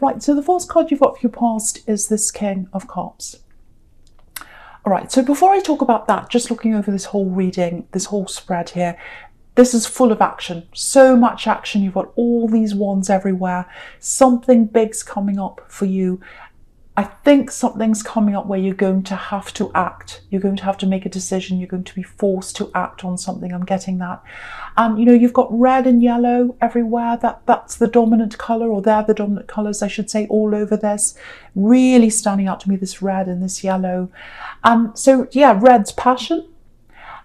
Right, so the first card you've got for your past is this King of Cups. All right, so before I talk about that, just looking over this whole reading, this whole spread here, this is full of action, so much action. You've got all these wands everywhere. Something big's coming up for you. I think something's coming up where you're going to have to act. You're going to have to make a decision. You're going to be forced to act on something. I'm getting that. You know, you've got red and yellow everywhere. That's the dominant colour, or they're the dominant colours, I should say, all over this. Really standing out to me, this red and this yellow. So, yeah, red's passion.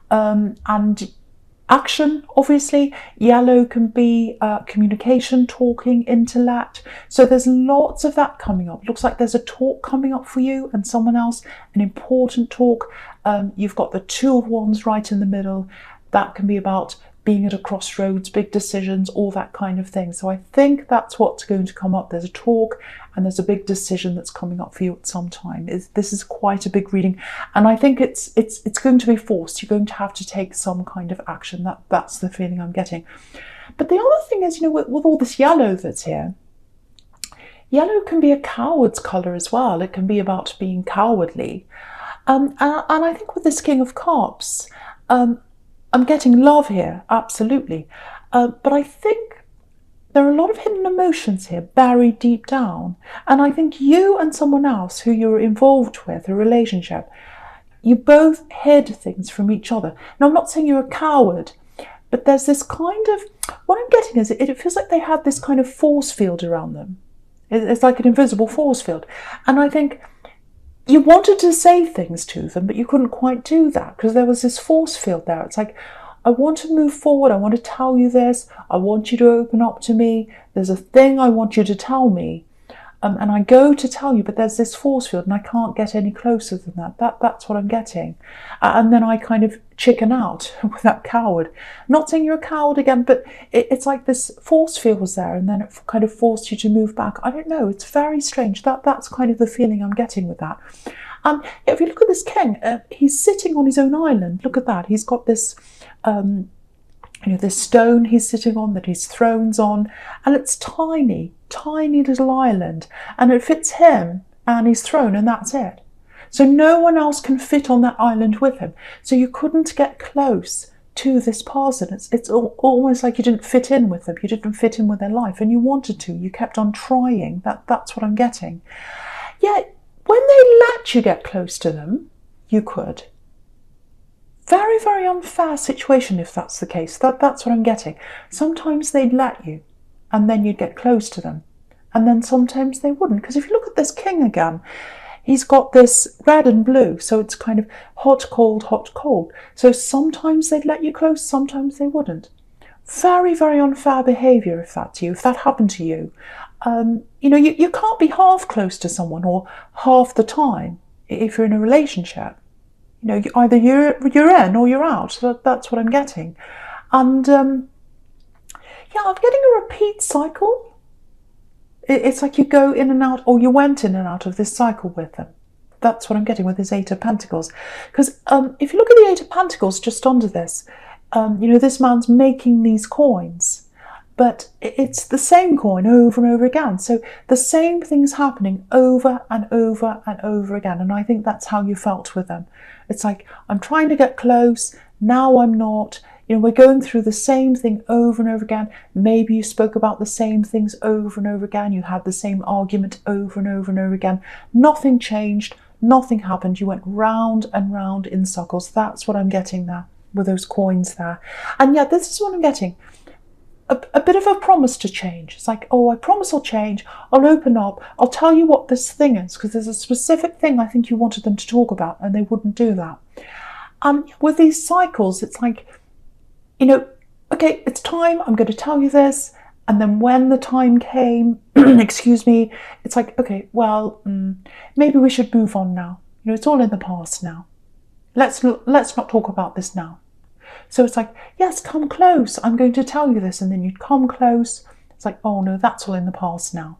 And action, obviously. Yellow can be communication, talking, intellect. So there's lots of that coming up. Looks like there's a talk coming up for you and someone else, an important talk. You've got the Two of Wands right in the middle. That can be about being at a crossroads, big decisions, all that kind of thing. So I think that's what's going to come up. There's a talk and there's a big decision that's coming up for you at some time. This is quite a big reading, and I think it's going to be forced. You're going to have to take some kind of action. That's the feeling I'm getting. But the other thing is, you know, with all this yellow that's here, yellow can be a coward's colour as well. It can be about being cowardly. And I think with this King of Cups, I'm getting love here, absolutely. But I think there are a lot of hidden emotions here, buried deep down. And I think you and someone else who you're involved with, a relationship, you both hid things from each other. Now, I'm not saying you're a coward, but there's this kind of, what I'm getting is it feels like they had this kind of force field around them. It's like an invisible force field. And I think you wanted to say things to them, but you couldn't quite do that because there was this force field there. It's like, I want to move forward. I want to tell you this. I want you to open up to me. There's a thing I want you to tell me. And I go to tell you, but there's this force field and I can't get any closer than that. That's what I'm getting. And then I kind of chicken out with that coward. Not saying you're a coward again, but it's like this force field was there and then it kind of forced you to move back. I don't know. It's very strange. That's kind of the feeling I'm getting with that. If you look at this king, he's sitting on his own island. Look at that. He's got this, you know, this stone he's sitting on that his throne's on, and it's tiny, tiny little island, and it fits him and his throne, and that's it. So no one else can fit on that island with him. So you couldn't get close to this person. It's almost like you didn't fit in with them. You didn't fit in with their life, and you wanted to. You kept on trying. That's what I'm getting. Yet when they let you get close to them, you could. Very, very unfair situation if that's the case. That's what I'm getting. Sometimes they'd let you, and then you'd get close to them. And then sometimes they wouldn't. Because if you look at this king again, he's got this red and blue. So it's kind of hot, cold, hot, cold. So sometimes they'd let you close, sometimes they wouldn't. Very, very unfair behaviour if that's you, if that happened to you. You know, you can't be half close to someone or half the time if you're in a relationship. You know, either you're in or you're out. So that's what I'm getting. And yeah, I'm getting a repeat cycle. It's like you go in and out, or you went in and out of this cycle with them. That's what I'm getting with this Eight of Pentacles. Because if you look at the Eight of Pentacles just under this, you know, this man's making these coins. But it's the same coin over and over again. So the same thing's happening over and over and over again. And I think that's how you felt with them. It's like, I'm trying to get close, now I'm not. You know, we're going through the same thing over and over again. Maybe you spoke about the same things over and over again. You had the same argument over and over and over again. Nothing changed, nothing happened. You went round and round in circles. That's what I'm getting there with those coins there. And yeah, this is what I'm getting. A bit of a promise to change. It's like, oh, I promise I'll change. I'll open up. I'll tell you what this thing is, because there's a specific thing I think you wanted them to talk about, and they wouldn't do that. With these cycles, it's like, you know, okay, it's time. I'm going to tell you this. And then when the time came, excuse me, it's like, okay, well, maybe we should move on now. You know, it's all in the past now. Let's not talk about this now. So it's like, yes, come close. I'm going to tell you this. And then you'd come close. It's like, oh no, that's all in the past now.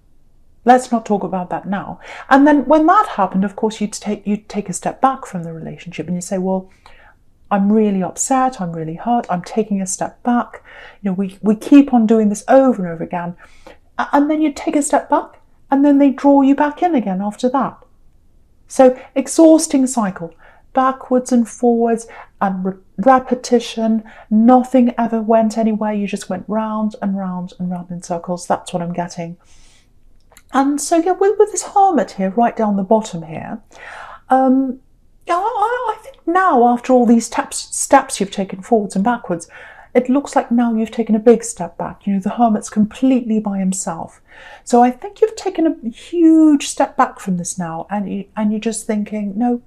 Let's not talk about that now. And then when that happened, of course, you'd take a step back from the relationship and you say, well, I'm really upset. I'm really hurt. I'm taking a step back. You know, we keep on doing this over and over again. And then you'd take a step back and then they draw you back in again after that. So exhausting cycle, backwards and forwards and repetition. Nothing ever went anywhere. You just went round and round and round in circles. That's what I'm getting. And so yeah, with this Hermit here, right down the bottom here, I think now after all these steps you've taken forwards and backwards, it looks like now you've taken a big step back. You know, the Hermit's completely by himself. So I think you've taken a huge step back from this now, and you're just thinking, no,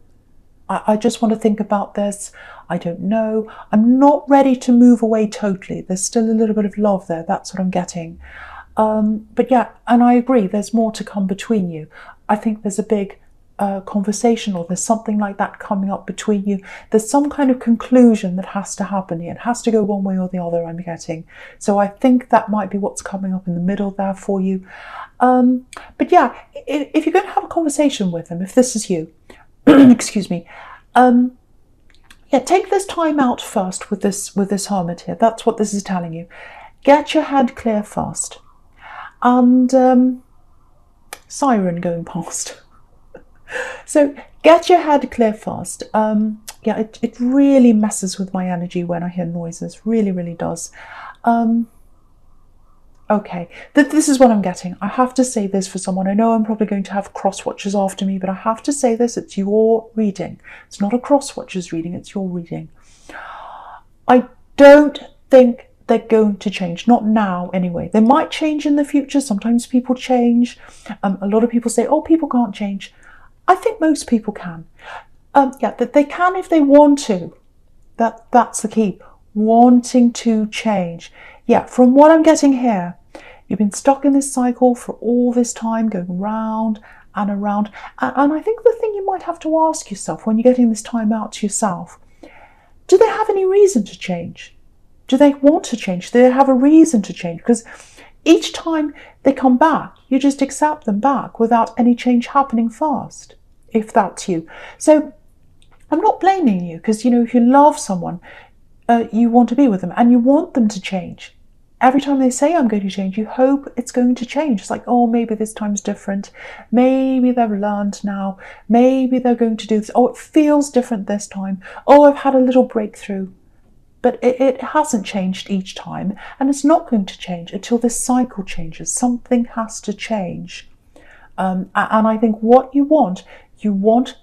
I just want to think about this. I don't know. I'm not ready to move away totally. There's still a little bit of love there. That's what I'm getting. But yeah, and I agree, there's more to come between you. I think there's a big conversation, or there's something like that coming up between you. There's some kind of conclusion that has to happen here. It has to go one way or the other, I'm getting. So I think that might be what's coming up in the middle there for you. But yeah, if you're going to have a conversation with them, if this is you, excuse me, yeah, take this time out first with this Hermit here. That's what this is telling you. Get your head clear first. And siren going past. So get your head clear first. Yeah, it really messes with my energy when I hear noises. Really, really does. Okay, this is what I'm getting. I have to say this for someone. I know I'm probably going to have cross-watchers after me, but I have to say this. It's your reading. It's not a cross-watcher's reading. It's your reading. I don't think they're going to change. Not now, anyway. They might change in the future. Sometimes people change. A lot of people say, oh, people can't change. I think most people can. Yeah, that they can if they want to. That's the key. Wanting to change. Yeah, from what I'm getting here, you've been stuck in this cycle for all this time, going round and around. And I think the thing you might have to ask yourself when you're getting this time out to yourself, do they have any reason to change? Do they want to change? Do they have a reason to change? Because each time they come back, you just accept them back without any change happening first, if that's you. So I'm not blaming you, because, you know, if you love someone, you want to be with them and you want them to change. Every time they say, I'm going to change, you hope it's going to change. It's like, oh, maybe this time's different. Maybe they've learned now. Maybe they're going to do this. Oh, it feels different this time. Oh, I've had a little breakthrough. But it hasn't changed each time, and it's not going to change until this cycle changes. Something has to change. And I think what you want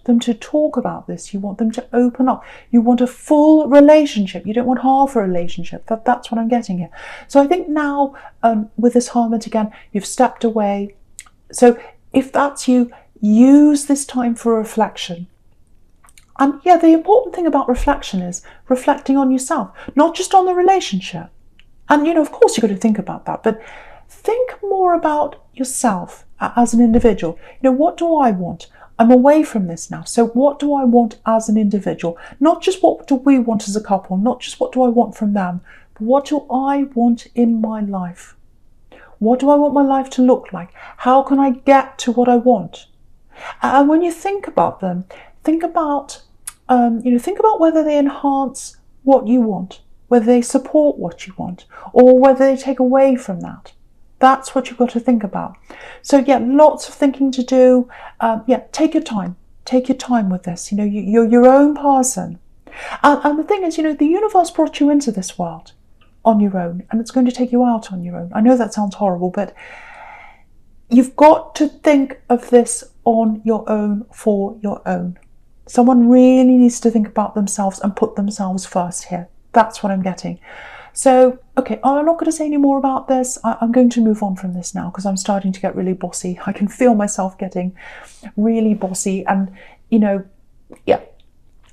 them to talk about this. You want them to open up. You want a full relationship. You don't want half a relationship. That's what I'm getting here. So I think now, with this Hermit again, you've stepped away. So if that's you, use this time for reflection. And yeah, the important thing about reflection is reflecting on yourself, not just on the relationship. And, you know, of course you've got to think about that, but think more about yourself as an individual. You know, what do I want? I'm away from this now. So what do I want as an individual? Not just what do we want as a couple, not just what do I want from them, but what do I want in my life? What do I want my life to look like? How can I get to what I want? And when you think about them, think about whether they enhance what you want, whether they support what you want, or whether they take away from that. That's what you've got to think about. So yeah, lots of thinking to do. Yeah, take your time. Take your time with this. You know, you're your own person. And the thing is, you know, the universe brought you into this world on your own, and it's going to take you out on your own. I know that sounds horrible, but you've got to think of this on your own, for your own. Someone really needs to think about themselves and put themselves first here. That's what I'm getting. So, okay, I'm not going to say any more about this. I'm going to move on from this now, because I'm starting to get really bossy. I can feel myself getting really bossy, and, you know, yeah,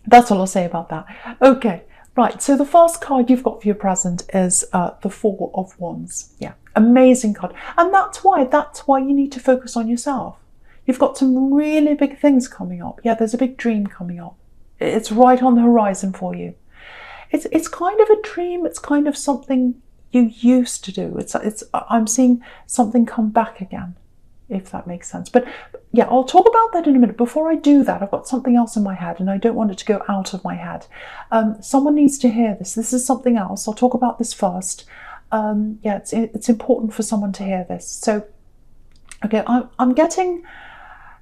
that's all I'll say about that. Okay, right, so the first card you've got for your present is the Four of Wands. Yeah, amazing card. And that's why you need to focus on yourself. You've got some really big things coming up. Yeah, there's a big dream coming up. It's right on the horizon for you. It's kind of a dream. It's kind of something you used to do. I'm seeing something come back again, if that makes sense. But yeah, I'll talk about that in a minute. Before I do that, I've got something else in my head, and I don't want it to go out of my head. Someone needs to hear this. This is something else. I'll talk about this first. Yeah, it's important for someone to hear this. So Okay, I'm getting,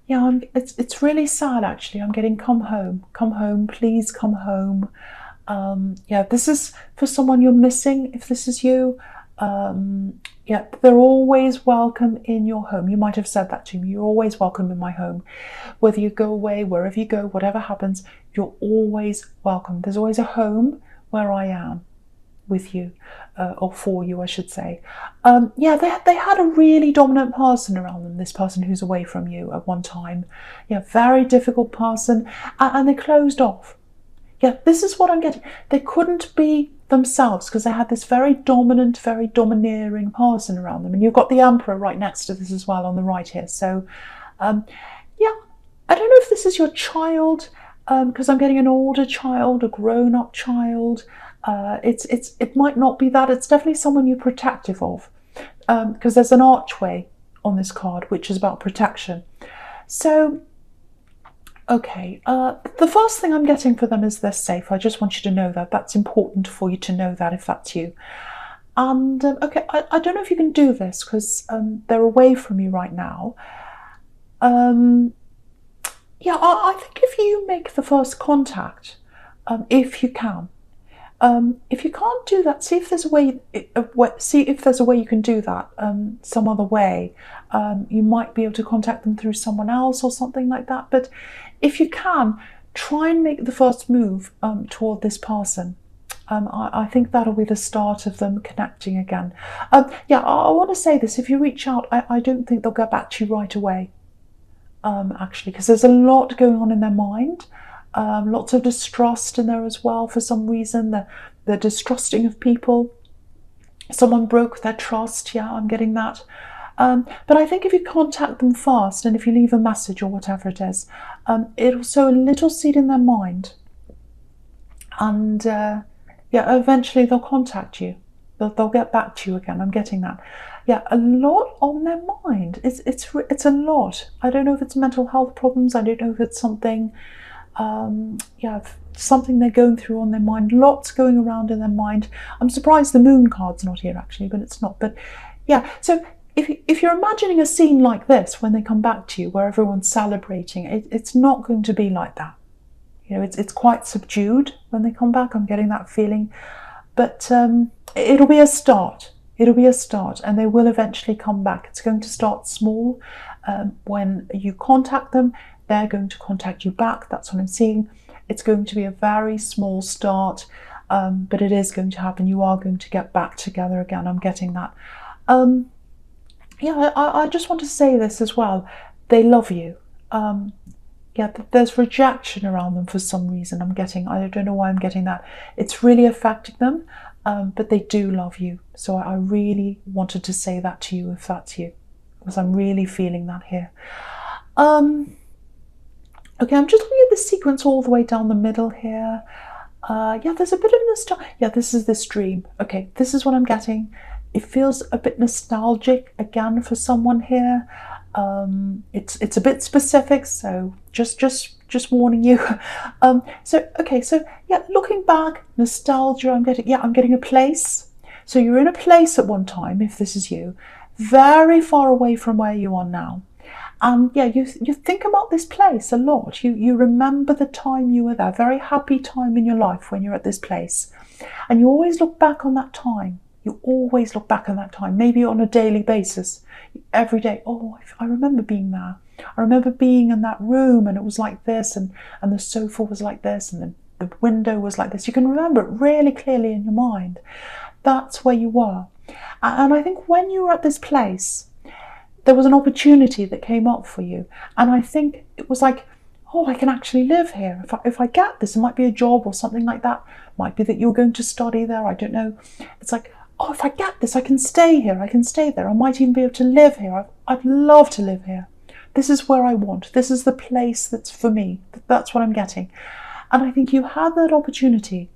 yeah, it's really sad actually. I'm getting come home, please come home. Yeah, this is for someone you're missing. If this is you, yeah, they're always welcome in your home. You might have said that to me. You're always welcome in my home. Whether you go away, wherever you go, whatever happens, you're always welcome. There's always a home where I am with you, or for you, I should say. Yeah, they had a really dominant person around them, this person who's away from you at one time. Yeah, very difficult person, and they closed off. Yeah, this is what I'm getting. They couldn't be themselves because they had this very dominant, very domineering person around them. And you've got the Emperor right next to this as well on the right here. So, yeah, I don't know if this is your child, because I'm getting an older child, a grown-up child. It might not be that. It's definitely someone you're protective of, because there's an archway on this card, which is about protection. So, okay, the first thing I'm getting for them is they're safe. I just want you to know that. That's important for you to know that if that's you. And, okay, I don't know if you can do this because they're away from you right now. Yeah, I think if you make the first contact, if you can. If you can't do that, see if there's a way. See if there's a way you can do that. Some other way. You might be able to contact them through someone else or something like that. But if you can, try and make the first move toward this person. I think that'll be the start of them connecting again. Yeah, I want to say this. If you reach out, I don't think they'll get back to you right away. Actually, because there's a lot going on in their mind. Lots of distrust in there as well for some reason. They're distrusting of people. Someone broke their trust. Yeah, I'm getting that. But I think if you contact them fast and if you leave a message or whatever it is, it'll sow a little seed in their mind. And yeah, eventually they'll contact you. They'll get back to you again. I'm getting that. Yeah, a lot on their mind. It's a lot. I don't know if it's mental health problems. I don't know if it's something... yeah, something they're going through on their mind. Lots going around in their mind. I'm surprised the moon card's not here actually, but it's not. But yeah, so if you're imagining a scene like this when they come back to you, where everyone's celebrating, it's not going to be like that. You know, it's quite subdued when they come back. I'm getting that feeling, but it'll be a start. It'll be a start, and they will eventually come back. It's going to start small. When you contact them, they're going to contact you back. That's what I'm seeing. It's going to be a very small start, but it is going to happen. You are going to get back together again. I'm getting that. Yeah, I just want to say this as well. They love you. Yeah, there's rejection around them for some reason. I don't know why I'm getting that. It's really affecting them, but they do love you. So I really wanted to say that to you if that's you, because I'm really feeling that here. Okay, I'm just looking at the sequence all the way down the middle here. Yeah, there's a bit of nostalgia. Yeah, this is this dream. Okay, this is what I'm getting. It feels a bit nostalgic again for someone here. It's a bit specific, so just warning you. So okay, so yeah, looking back, nostalgia. I'm getting a place. So you're in a place at one time, if this is you, very far away from where you are now. And yeah, you think about this place a lot. You remember the time you were there, very happy time in your life when you're at this place. And you always look back on that time. You always look back on that time, maybe on a daily basis, every day. Oh, I remember being there. I remember being in that room and it was like this, and the sofa was like this, and the window was like this. You can remember it really clearly in your mind. That's where you were. And I think when you were at this place, there was an opportunity that came up for you. And I think it was like, oh, I can actually live here. If I get this, it might be a job or something like that. It might be that you're going to study there. I don't know. It's like, oh, if I get this, I can stay here. I can stay there. I might even be able to live here. I'd love to live here. This is where I want. This is the place that's for me. That's what I'm getting. And I think you had that opportunity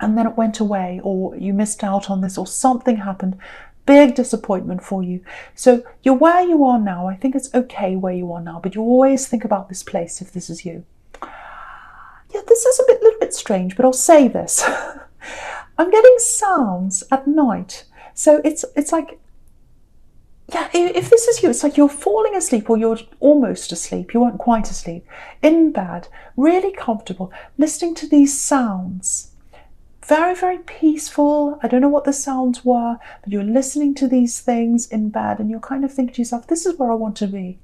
and then it went away, or you missed out on this, or something happened. Big disappointment for you. So you're where you are now. I think it's okay where you are now, but you always think about this place if this is you. Yeah, this is a little bit strange, but I'll say this. I'm getting sounds at night. So it's like yeah, if this is you, it's like you're falling asleep or you're almost asleep, you weren't quite asleep, in bed, really comfortable, listening to these sounds. Very, very peaceful. I don't know what the sounds were, but you're listening to these things in bed and you're kind of thinking to yourself, this is where I want to be.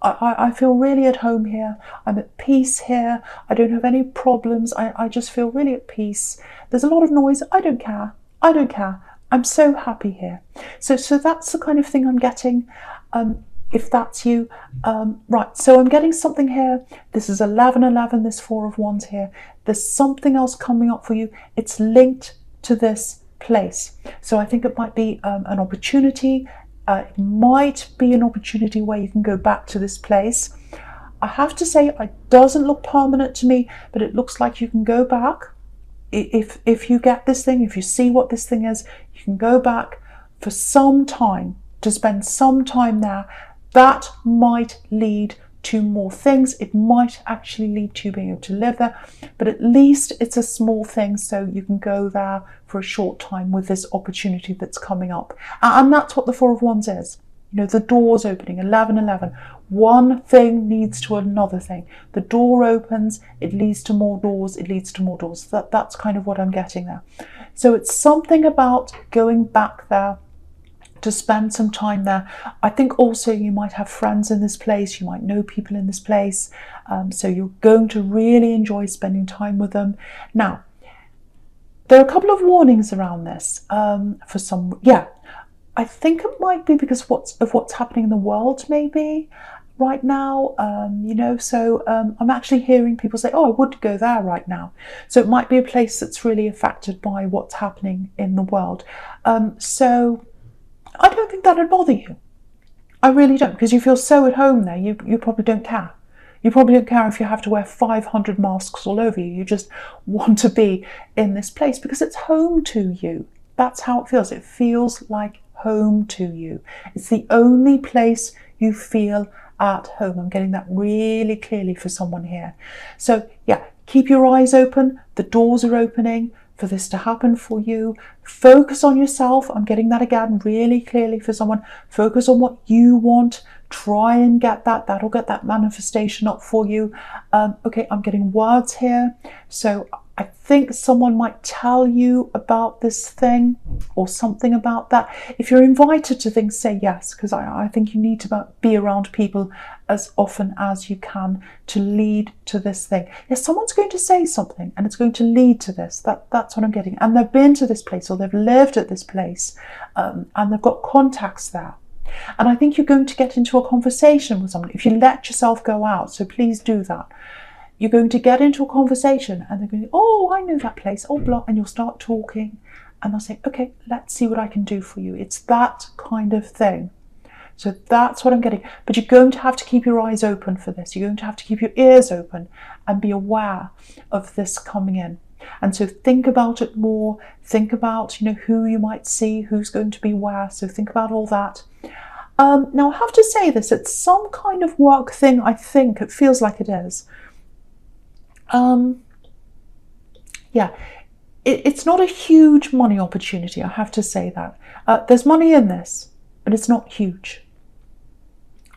I feel really at home here. I'm at peace here. I don't have any problems. I just feel really at peace. There's a lot of noise. I don't care. I don't care. I'm so happy here. So that's the kind of thing I'm getting. If that's you, right, so I'm getting something here. This is 1111, this Four of Wands here. There's something else coming up for you. It's linked to this place. So I think it might be an opportunity. It might be an opportunity where you can go back to this place. I have to say, it doesn't look permanent to me, but it looks like you can go back. If you get this thing, if you see what this thing is, you can go back for some time, to spend some time there. That might lead to more things. It might actually lead to you being able to live there, but at least it's a small thing, so you can go there for a short time with this opportunity that's coming up. And that's what the Four of Wands is. You know, the door's opening, 1111. One thing leads to another thing. The door opens, it leads to more doors, it leads to more doors. That's kind of what I'm getting there. So it's something about going back there to spend some time there. I think also you might have friends in this place, you might know people in this place, so you're going to really enjoy spending time with them. Now, there are a couple of warnings around this for some, I think it might be because of what's happening in the world maybe right now, you know, so I'm actually hearing people say, oh, I would go there right now. So it might be a place that's really affected by what's happening in the world. So I don't think that'd bother you. I really don't, because you feel so at home there, you probably don't care. You probably don't care if you have to wear 500 masks all over you. You just want to be in this place because it's home to you. That's how it feels. It feels like home to you. It's the only place you feel at home. I'm getting that really clearly for someone here. So yeah, keep your eyes open. The doors are opening for this to happen for you. Focus on yourself. I'm getting that again really clearly for someone. Focus on what you want. Try and get that. That'll get that manifestation up for you. Okay, I'm getting words here. So I think someone might tell you about this thing or something about that. If you're invited to things, say yes, because I think you need to be around people as often as you can to lead to this thing. Yes, someone's going to say something and it's going to lead to this. That's what I'm getting. And they've been to this place or they've lived at this place and they've got contacts there. And I think you're going to get into a conversation with someone if you let yourself go out. So please do that. You're going to get into a conversation and they're going, oh, I know that place, oh, blah, and you'll start talking and they'll say, okay, let's see what I can do for you. It's that kind of thing. So that's what I'm getting. But you're going to have to keep your eyes open for this. You're going to have to keep your ears open and be aware of this coming in. And so think about it more. Think about, you know, who you might see, who's going to be where. So think about all that. Now, I have to say this, it's some kind of work thing, I think. It feels like it is. Yeah, it's not a huge money opportunity, I have to say that. There's money in this, but it's not huge.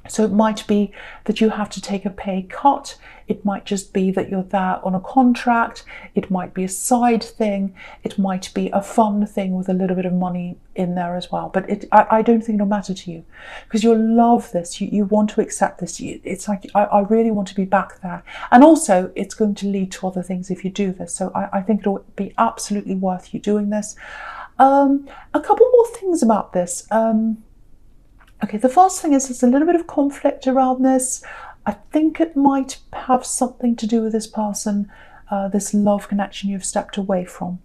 So it might be that you have to take a pay cut. It might just be that you're there on a contract. It might be a side thing. It might be a fun thing with a little bit of money in there as well. But I don't think it'll matter to you because you'll love this. You want to accept this. It's like, I really want to be back there. And also it's going to lead to other things if you do this. So I think it'll be absolutely worth you doing this. A couple more things about this. Okay, the first thing is there's a little bit of conflict around this. I think it might have something to do with this person, this love connection you've stepped away from.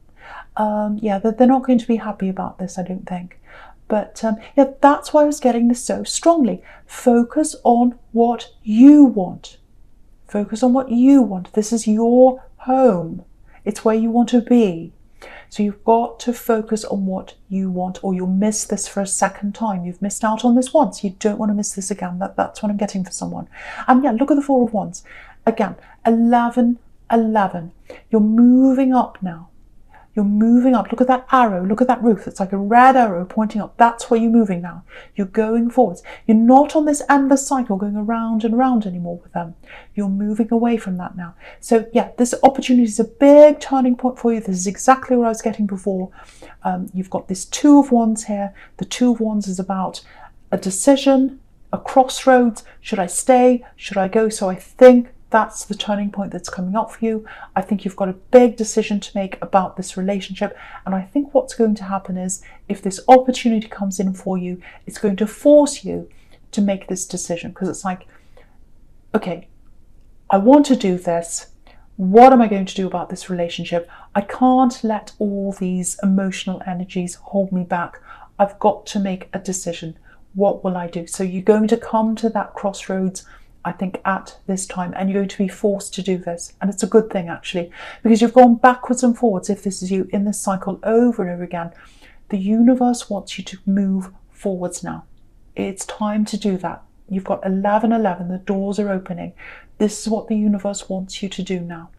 Yeah, they're not going to be happy about this, I don't think. But yeah, that's why I was getting this so strongly. Focus on what you want. Focus on what you want. This is your home. It's where you want to be. So you've got to focus on what you want or you'll miss this for a second time. You've missed out on this once. You don't want to miss this again. That's what I'm getting for someone. And yeah, look at the Four of Wands. Again, 11, 11. You're moving up now. You're moving up. Look at that arrow. Look at that roof. It's like a red arrow pointing up. That's where you're moving now. You're going forwards. You're not on this endless cycle going around and around anymore with them. You're moving away from that now. So yeah, this opportunity is a big turning point for you. This is exactly what I was getting before. You've got this Two of Wands here. The Two of Wands is about a decision, a crossroads. Should I stay? Should I go? So I think that's the turning point that's coming up for you. I think you've got a big decision to make about this relationship. And I think what's going to happen is, if this opportunity comes in for you, it's going to force you to make this decision, because it's like, okay, I want to do this. What am I going to do about this relationship? I can't let all these emotional energies hold me back. I've got to make a decision. What will I do? So you're going to come to that crossroads, I think, at this time, and you're going to be forced to do this. And it's a good thing, actually, because you've gone backwards and forwards, if this is you, in this cycle over and over again. The universe wants you to move forwards now. It's time to do that. You've got 11:11, the doors are opening. This is what the universe wants you to do now.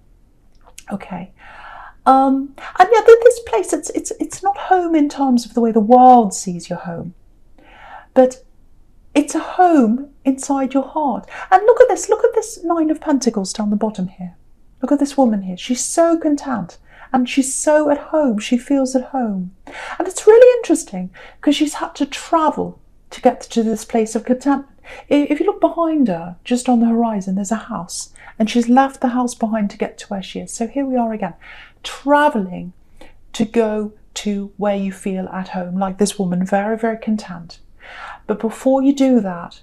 Okay. And yeah, this place, it's not home in terms of the way the world sees your home, but it's a home inside your heart. And look at this Nine of Pentacles down the bottom here. Look at this woman here. She's so content and she's so at home. She feels at home. And it's really interesting because she's had to travel to get to this place of contentment. If you look behind her, just on the horizon, there's a house, and she's left the house behind to get to where she is. So here we are again, traveling to go to where you feel at home, like this woman, very, very content. But before you do that,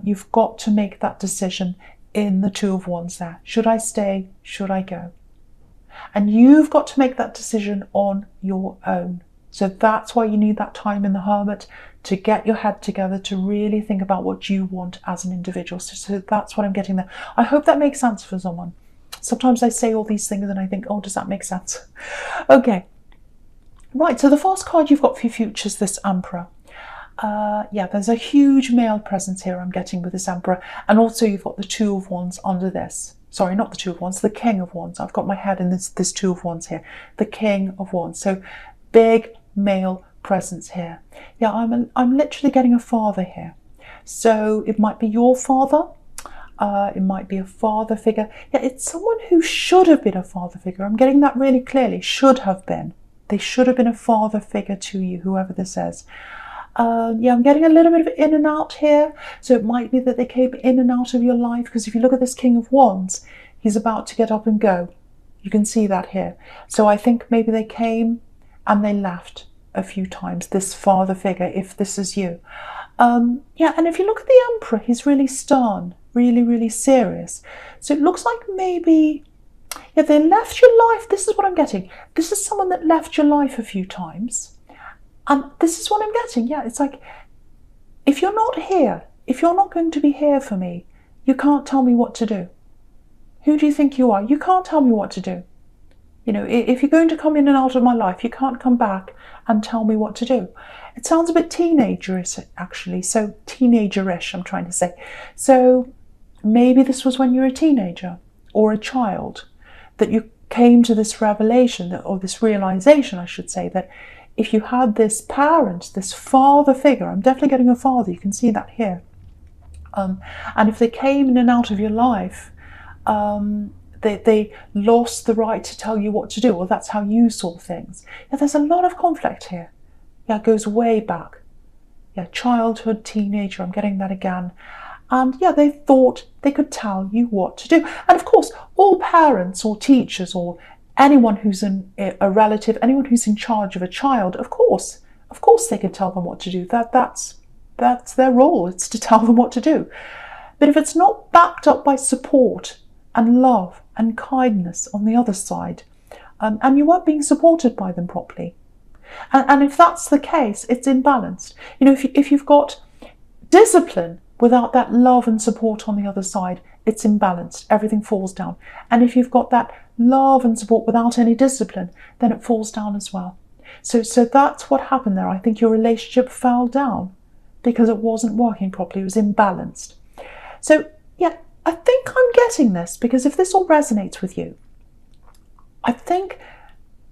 you've got to make that decision in the Two of Wands there. Should I stay? Should I go? And you've got to make that decision on your own. So that's why you need that time in the Hermit, to get your head together, to really think about what you want as an individual. So that's what I'm getting there. I hope that makes sense for someone. Sometimes I say all these things and I think, oh, does that make sense? Okay. Right, so the first card you've got for your future is this Emperor. Yeah, there's a huge male presence here I'm getting with this Emperor. And also you've got the Two of Wands under this. Sorry, not the Two of Wands, the King of Wands. I've got my head in this Two of Wands here. The King of Wands. So big male presence here. Yeah, I'm literally getting a father here. So it might be your father. It might be a father figure. Yeah, it's someone who should have been a father figure. I'm getting that really clearly. Should have been. They should have been a father figure to you, whoever this is. Yeah, I'm getting a little bit of in and out here. So it might be that they came in and out of your life, because if you look at this King of Wands, he's about to get up and go. You can see that here. So I think maybe they came and they left a few times, this father figure, if this is you. Yeah, and if you look at the Emperor, he's really stern, really, really serious. So it looks like maybe, yeah, they left your life. This is what I'm getting. This is someone that left your life a few times. And this is what I'm getting. Yeah, it's like, if you're not here, if you're not going to be here for me, you can't tell me what to do. Who do you think you are? You can't tell me what to do. You know, if you're going to come in and out of my life, you can't come back and tell me what to do. It sounds a bit teenagerish, actually. So teenagerish, I'm trying to say. So maybe this was when you were a teenager or a child, that you came to this revelation, or this realization, I should say, that if you had this parent, this father figure, I'm definitely getting a father, you can see that here. And if they came in and out of your life, they lost the right to tell you what to do, or that's how you saw things. Yeah, there's a lot of conflict here. Yeah, it goes way back. Yeah, childhood, teenager, I'm getting that again. And yeah, they thought they could tell you what to do. And of course, all parents or teachers or anyone who's a relative, anyone who's in charge of a child, of course they can tell them what to do. That's their role. It's to tell them what to do. But if it's not backed up by support and love and kindness on the other side, and you weren't being supported by them properly, and if that's the case, it's imbalanced. You know, if you've got discipline without that love and support on the other side, it's imbalanced. Everything falls down. And if you've got that love and support without any discipline, then it falls down as well. So that's what happened there. I think your relationship fell down because it wasn't working properly. It was imbalanced. So yeah, I think I'm getting this, because if this all resonates with you, I think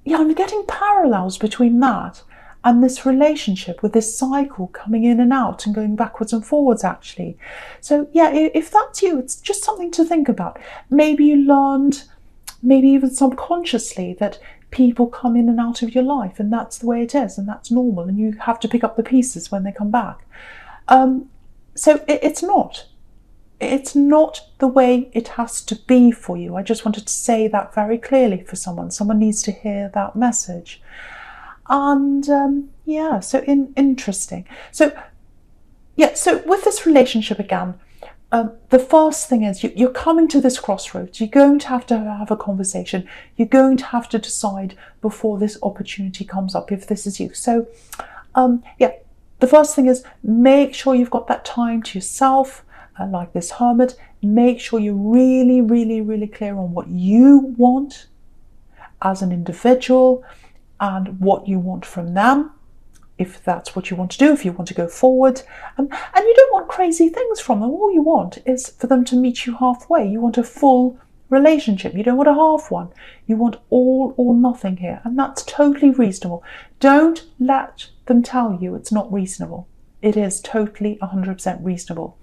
yeah, I'm getting parallels between that and this relationship with this cycle coming in and out and going backwards and forwards, actually. So yeah, if that's you, it's just something to think about. Maybe you learned, maybe even subconsciously, that people come in and out of your life and that's the way it is and that's normal and you have to pick up the pieces when they come back. So it's not. It's not the way it has to be for you. I just wanted to say that very clearly for someone. Someone needs to hear that message. And yeah, so interesting. So yeah, so with this relationship again, the first thing is you're coming to this crossroads. You're going to have a conversation. You're going to have to decide before this opportunity comes up, if this is you. So yeah, the first thing is make sure you've got that time to yourself. Like this hermit, make sure you're really, really, really clear on what you want as an individual and what you want from them, if that's what you want to do, if you want to go forward. And you don't want crazy things from them. All you want is for them to meet you halfway. You want a full relationship. You don't want a half one. You want all or nothing here. And that's totally reasonable. Don't let them tell you it's not reasonable. It is totally 100% reasonable.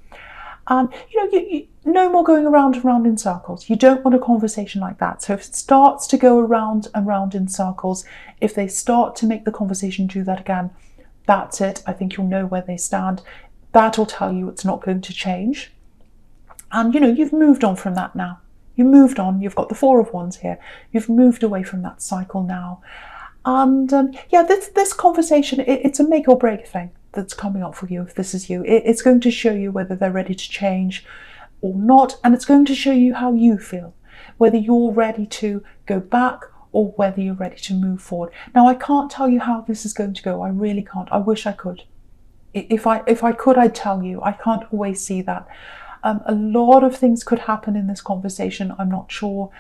And you no more going around and round in circles. You don't want a conversation like that. So if it starts to go around and round in circles, if they start to make the conversation do that again, that's it. I think you'll know where they stand. That'll tell you it's not going to change. And you've moved on from that now. You moved on. You've got the Four of Wands here. You've moved away from that cycle now. And yeah, this conversation, it's a make or break thing that's coming up for you. If this is you, it's going to show you whether they're ready to change or not, and it's going to show you how you feel, whether you're ready to go back or whether you're ready to move forward. Now, I can't tell you how this is going to go. I really can't. I wish I could. If I could, I'd tell you. I can't always see that. A lot of things could happen in this conversation. I'm not sure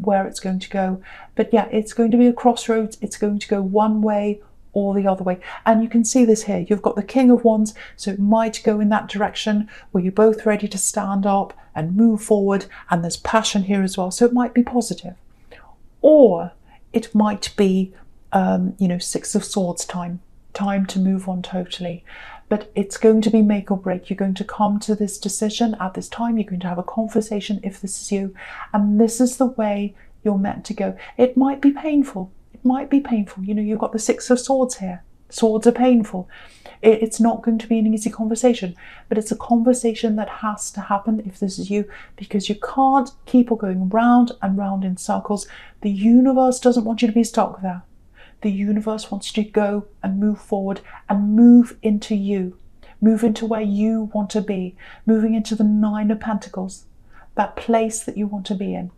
where it's going to go, but yeah, it's going to be a crossroads. It's going to go one way or the other way. And you can see this here. You've got the King of Wands, so it might go in that direction where you're both ready to stand up and move forward, and there's passion here as well, so it might be positive. Or it might be Six of Swords time to move on totally. But it's going to be make or break. You're going to come to this decision at this time. You're going to have a conversation if this is you, and this is the way you're meant to go. It might be painful. It might be painful. You've got the Six of Swords here. Swords are painful. It's not going to be an easy conversation, but it's a conversation that has to happen if this is you, because you can't keep on going round and round in circles. The universe doesn't want you to be stuck there. The universe wants you to go and move forward and move into you. Move into where you want to be. Moving into the Nine of Pentacles, that place that you want to be in.